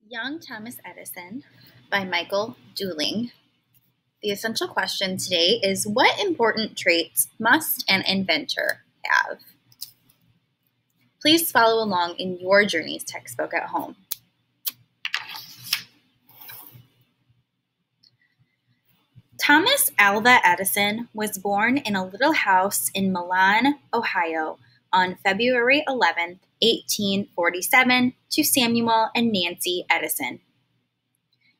Young Thomas Edison by Michael Dooling. The essential question today is, what important traits must an inventor have? Please follow along in your Journeys textbook at home. Thomas Alva Edison was born in a little house in Milan, Ohio, on February 11, 1847, to Samuel and Nancy Edison.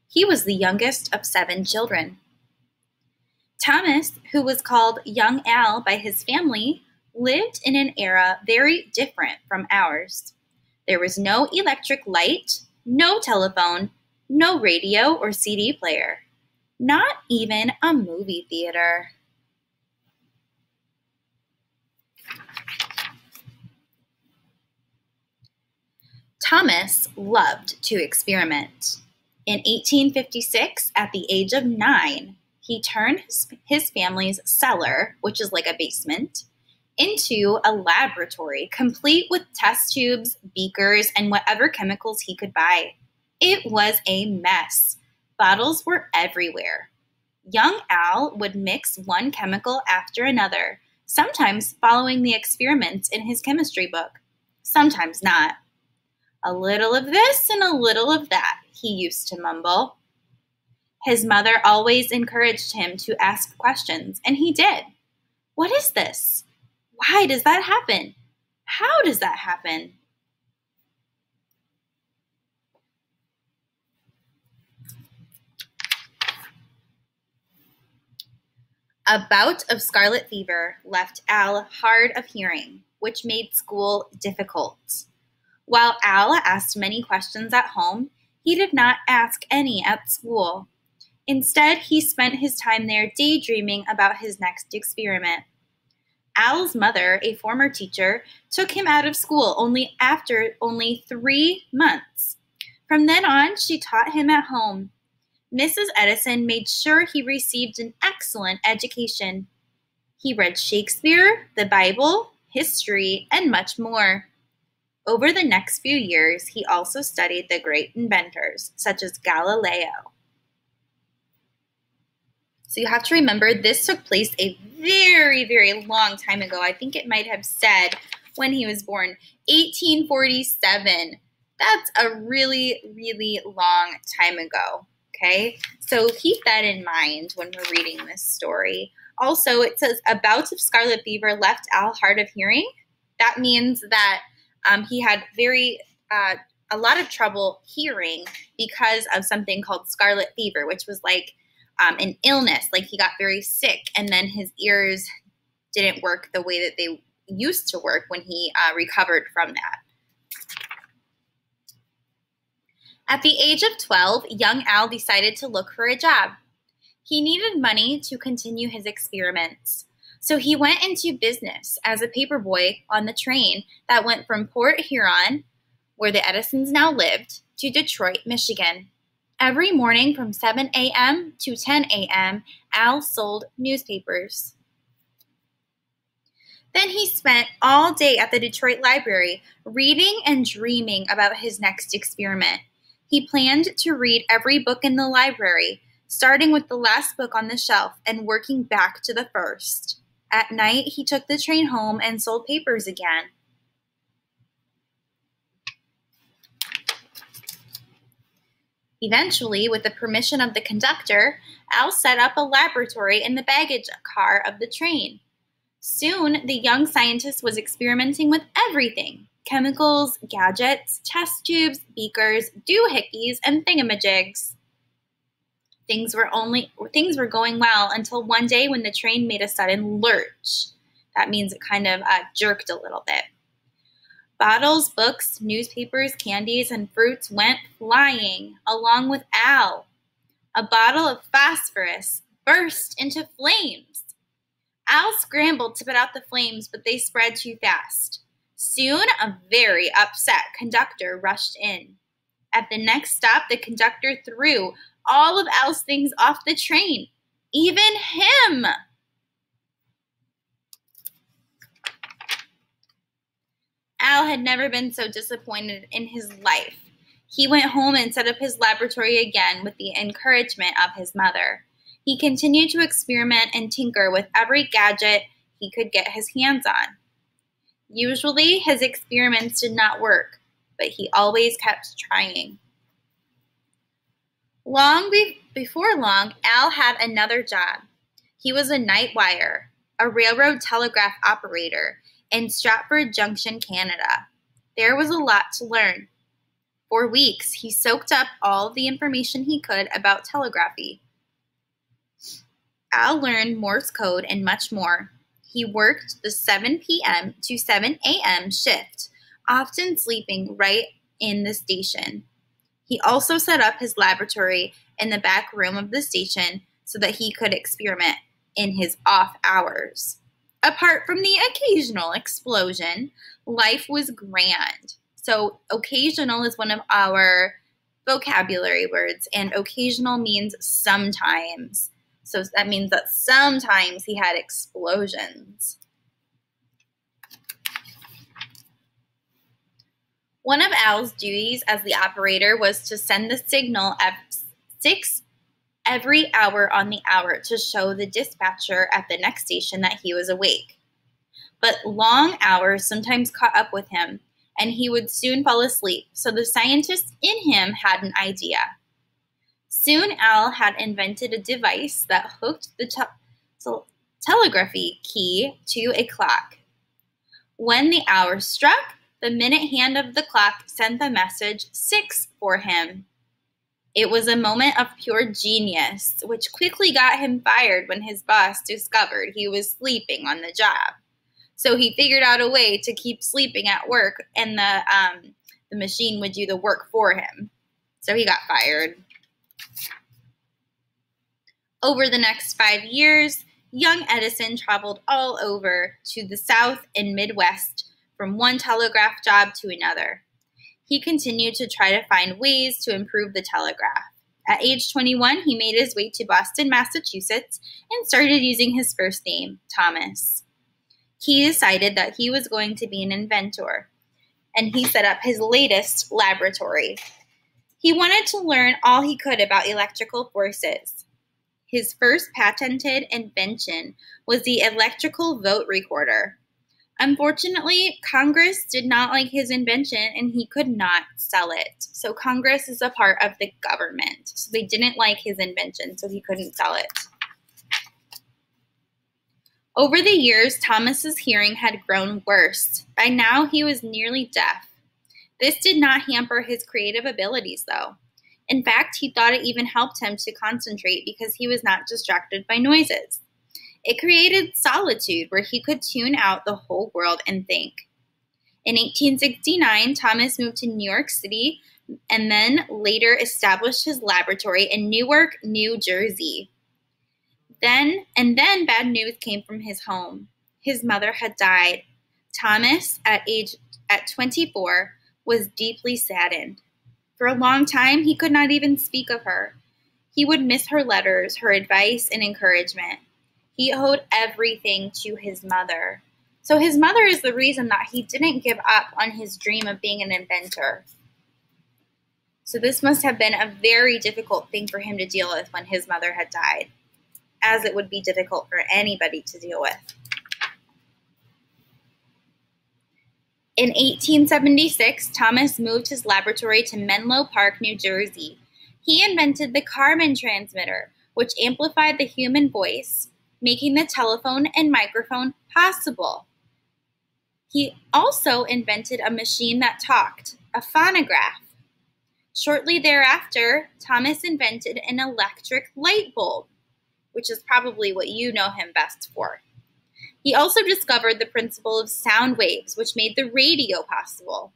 He was the youngest of 7 children. Thomas, who was called Young Al by his family, lived in an era very different from ours. There was no electric light, no telephone, no radio or CD player, not even a movie theater. Thomas loved to experiment. In 1856, at the age of 9, he turned his family's cellar, which is like a basement, into a laboratory complete with test tubes, beakers, and whatever chemicals he could buy. It was a mess. Bottles were everywhere. Young Al would mix one chemical after another, sometimes following the experiments in his chemistry book, sometimes not. A little of this and a little of that, he used to mumble. His mother always encouraged him to ask questions, and he did. What is this? Why does that happen? How does that happen? A bout of scarlet fever left Al hard of hearing, which made school difficult. While Al asked many questions at home, he did not ask any at school. Instead, he spent his time there daydreaming about his next experiment. Al's mother, a former teacher, took him out of school after only 3 months. From then on, she taught him at home. Mrs. Edison made sure he received an excellent education. He read Shakespeare, the Bible, history, and much more. Over the next few years, he also studied the great inventors, such as Galileo. So you have to remember, this took place a very, very long time ago. I think it might have said when he was born, 1847. That's a really, really long time ago, okay? So keep that in mind when we're reading this story. Also, it says, a bout of scarlet fever left Al hard of hearing. That means that he had a lot of trouble hearing because of something called scarlet fever, which was like an illness. Like he got very sick, and then his ears didn't work the way that they used to work when he recovered from that. At the age of 12, young Al decided to look for a job. He needed money to continue his experiments. So he went into business as a paperboy on the train that went from Port Huron, where the Edisons now lived, to Detroit, Michigan. Every morning from 7 a.m. to 10 a.m., Al sold newspapers. Then he spent all day at the Detroit Library, reading and dreaming about his next experiment. He planned to read every book in the library, starting with the last book on the shelf and working back to the first. At night, he took the train home and sold papers again. Eventually, with the permission of the conductor, Al set up a laboratory in the baggage car of the train. Soon, the young scientist was experimenting with everything: chemicals, gadgets, test tubes, beakers, doohickeys, and thingamajigs. Things were going well until one day when the train made a sudden lurch. That means it kind of jerked a little bit. Bottles, books, newspapers, candies, and fruits went flying, along with Al. A bottle of phosphorus burst into flames. Al scrambled to put out the flames, but they spread too fast. Soon, a very upset conductor rushed in. At the next stop, the conductor threw all of Al's things off the train, even him. Al had never been so disappointed in his life. He went home and set up his laboratory again with the encouragement of his mother. He continued to experiment and tinker with every gadget he could get his hands on. Usually, his experiments did not work, but he always kept trying. Before long, Al had another job. He was a night wire, a railroad telegraph operator in Stratford Junction, Canada. There was a lot to learn. For weeks, he soaked up all the information he could about telegraphy. Al learned Morse code and much more. He worked the 7 p.m. to 7 a.m. shift, often sleeping right in the station. He also set up his laboratory in the back room of the station so that he could experiment in his off hours. Apart from the occasional explosion, life was grand. So occasional is one of our vocabulary words, and occasional means sometimes. So that means that sometimes he had explosions. One of Al's duties as the operator was to send the signal at 6 every hour on the hour to show the dispatcher at the next station that he was awake. But long hours sometimes caught up with him, and he would soon fall asleep, so the scientist in him had an idea. Soon Al had invented a device that hooked the telegraphy key to a clock. When the hour struck, the minute hand of the clock sent the message 6 for him. It was a moment of pure genius, which quickly got him fired when his boss discovered he was sleeping on the job. So he figured out a way to keep sleeping at work, and the machine would do the work for him. So he got fired. Over the next 5 years, young Edison traveled all over to the South and Midwest from one telegraph job to another. He continued to try to find ways to improve the telegraph. At age 21, he made his way to Boston, Massachusetts, and started using his first name, Thomas. He decided that he was going to be an inventor, and he set up his latest laboratory. He wanted to learn all he could about electrical forces. His first patented invention was the electrical vote recorder. Unfortunately, Congress did not like his invention, and he could not sell it. So Congress is a part of the government. So they didn't like his invention, so he couldn't sell it. Over the years, Thomas's hearing had grown worse. By now, he was nearly deaf. This did not hamper his creative abilities, though. In fact, he thought it even helped him to concentrate because he was not distracted by noises. It created solitude where he could tune out the whole world and think. In 1869, Thomas moved to New York City and then later established his laboratory in Newark, New Jersey. Then bad news came from his home. His mother had died. Thomas, at 24, was deeply saddened. For a long time, he could not even speak of her. He would miss her letters, her advice, and encouragement. He owed everything to his mother. So his mother is the reason that he didn't give up on his dream of being an inventor. So this must have been a very difficult thing for him to deal with when his mother had died, as it would be difficult for anybody to deal with. In 1876, Thomas moved his laboratory to Menlo Park, New Jersey. He invented the carbon transmitter, which amplified the human voice, making the telephone and microphone possible. He also invented a machine that talked, a phonograph. Shortly thereafter, Thomas invented an electric light bulb, which is probably what you know him best for. He also discovered the principle of sound waves, which made the radio possible.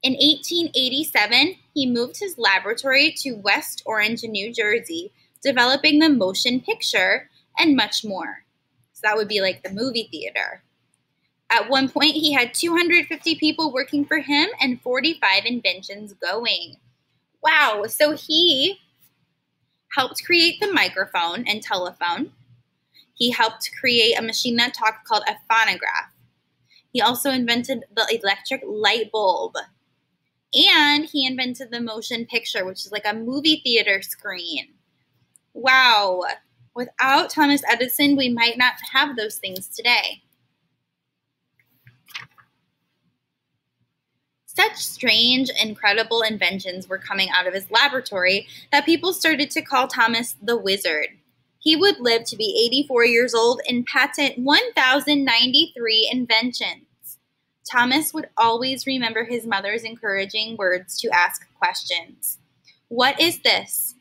In 1887, he moved his laboratory to West Orange, New Jersey, developing the motion picture and much more. So that would be like the movie theater. At one point, he had 250 people working for him and 45 inventions going. Wow, so he helped create the microphone and telephone. He helped create a machine that talked called a phonograph. He also invented the electric light bulb. And he invented the motion picture, which is like a movie theater screen. Wow. Without Thomas Edison, we might not have those things today. Such strange, incredible inventions were coming out of his laboratory that people started to call Thomas the Wizard. He would live to be 84 years old and patent 1,093 inventions. Thomas would always remember his mother's encouraging words to ask questions. What is this?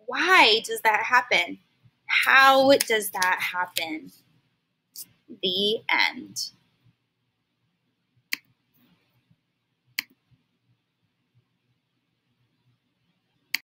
Why does that happen? How does that happen? The end.